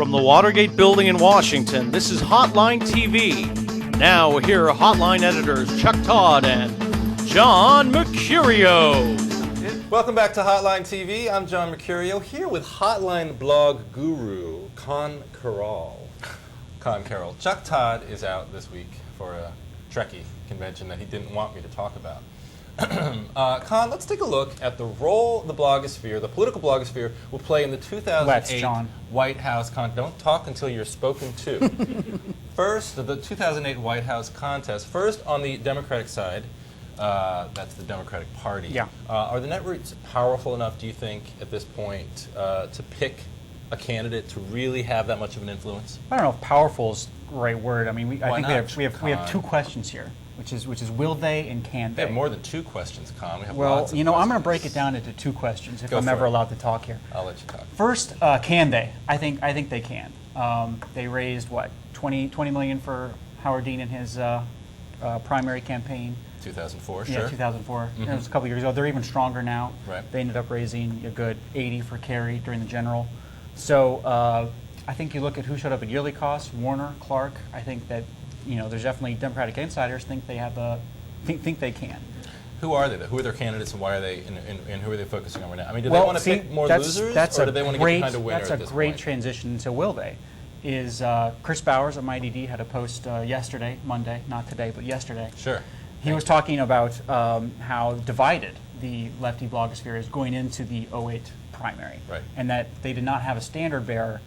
From the Watergate Building in Washington, this is Hotline TV. Now here are Hotline editors Chuck Todd and John Mercurio. Welcome back to Hotline TV. I'm John Mercurio, here with Hotline blog guru, Con Carroll. Chuck Todd is out this week for a Trekkie convention that he didn't want me to talk about. Con, let's take a look at the role the blogosphere, the political blogosphere, will play in the 2008 White House contest. Don't talk until you're spoken to. First, the 2008 White House contest. First, on the Democratic side, that's the Democratic Party. Yeah. Are the Netroots powerful enough, do you think, at this point, to pick a candidate to really have that much of an influence? I don't know if "powerful" is the right word. I mean, I think we have two questions here, which is will they and can they? We have more than two questions, Con. We have well, lots of you know, questions. I'm going to break it down into two questions if I'm for ever it. allowed to talk here. I'll let you talk. First, can they? I think they can. They raised what, 20 million for Howard Dean in his primary campaign. 2004, Yeah, sure. 2004. It was a couple years ago. They're even stronger now. Right. They ended up raising a good 80 for Kerry during the general. So I think you look at who showed up at yearly costs, Warner, Clark. I think that, you know, there's definitely Democratic insiders think they have think they can. Who are they? Who are their candidates, and why are they? And who are they focusing on right now? I mean, do they want to pick more losers, or do they want to get behind a winner? That's a great transition to will they. Is Chris Bowers of MyDD had a post yesterday, Monday, not today, but yesterday. Sure. He was talking about how divided the lefty blogosphere is going into the 2008 primary, Right. and that they did not have a standard bearer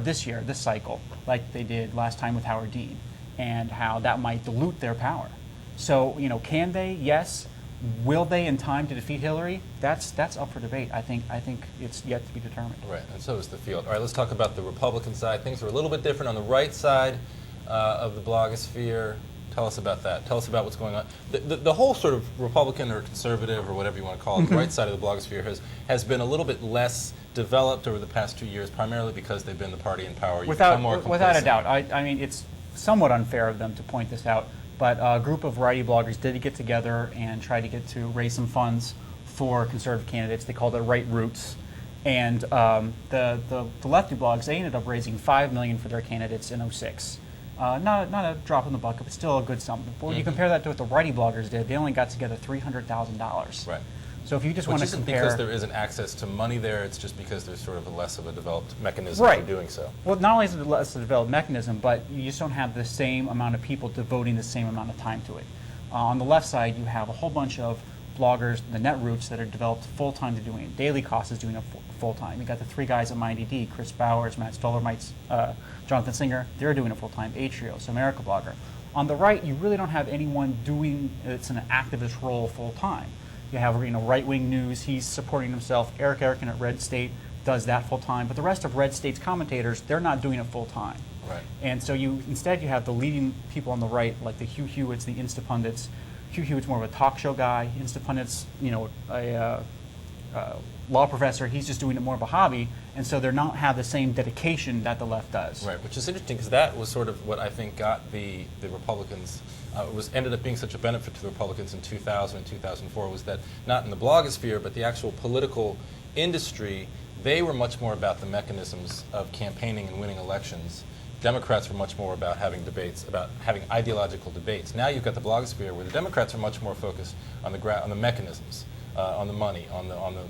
this cycle, like they did last time with Howard Dean, and how that might dilute their power. So, you know, can they? Yes. Will they in time to defeat Hillary? That's up for debate. I think it's yet to be determined. Right, and so is the field. All right, let's talk about the Republican side. Things are a little bit different on the right side of the blogosphere. Tell us about that. Tell us about what's going on. The whole sort of Republican or conservative or whatever you want to call it, the right side of the blogosphere has been a little bit less developed over the past 2 years, primarily because they've been the party in power. Without a doubt. I mean, it's somewhat unfair of them to point this out, but a group of variety bloggers did get together and try to raise some funds for conservative candidates. They called it Right Roots. And the lefty blogs, they ended up raising $5 million for their candidates in 2006. Not a drop in the bucket, but still a good sum. But when you compare that to what the righty bloggers did, they only got together $300,000. Right. So if you just want to compare, which isn't because there isn't access to money there. It's just because there's sort of less of a developed mechanism for doing so. Well, not only is it less of a developed mechanism, but you just don't have the same amount of people devoting the same amount of time to it. On the left side, you have a whole bunch of bloggers, the Netroots, that are developed full-time to doing it. Daily Cost is doing it full-time. You got the three guys at MyDD, Chris Bowers, Matt Stollermites, Jonathan Singer. They're doing it full-time. Atrios, America Blogger. On the right, you really don't have anyone doing it's an activist role full-time. You have, you know, right-wing news. He's supporting himself. Eric Erickson at Red State does that full-time. But the rest of Red State's commentators, they're not doing it full-time. Right. And so instead you have the leading people on the right, like the Hugh Hewitts, the Instapundits. Hugh Hewitt's more of a talk show guy. Instapundit's, you know, a law professor. He's just doing it more of a hobby, and so they're not have the same dedication that the left does. Right, which is interesting because that was sort of what I think got the Republicans. Ended up being such a benefit to the Republicans in 2000 and 2004 was that not in the blogosphere but the actual political industry, they were much more about the mechanisms of campaigning and winning elections. Democrats were much more about having debates, about having ideological debates. Now you've got the blogosphere where the Democrats are much more focused on the mechanisms, on the money, on the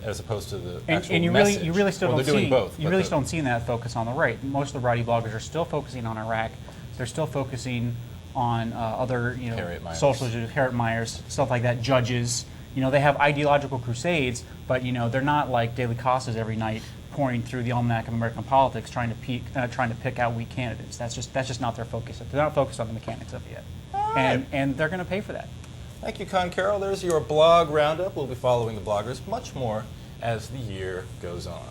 as opposed to the actual message. You really still well, don't see both, you really don't see that focus on the right. Most of the righty bloggers are still focusing on Iraq. They're still focusing on other, you know, social issues, Harriet Myers, stuff like that, judges. You know, they have ideological crusades, but, you know, they're not like Daily Costas every night pouring through the Almanac of American Politics trying to pick out weak candidates. That's just not their focus. They're not focused on the mechanics of it yet. Right. And they're going to pay for that. Thank you, Con Carroll. There's your blog roundup. We'll be following the bloggers much more as the year goes on.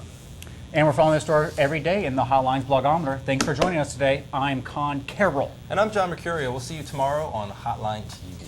And we're following this story every day in the Hotlines Blogometer. Thanks for joining us today. I'm Con Carroll. And I'm John Mercurio. We'll see you tomorrow on Hotline TV.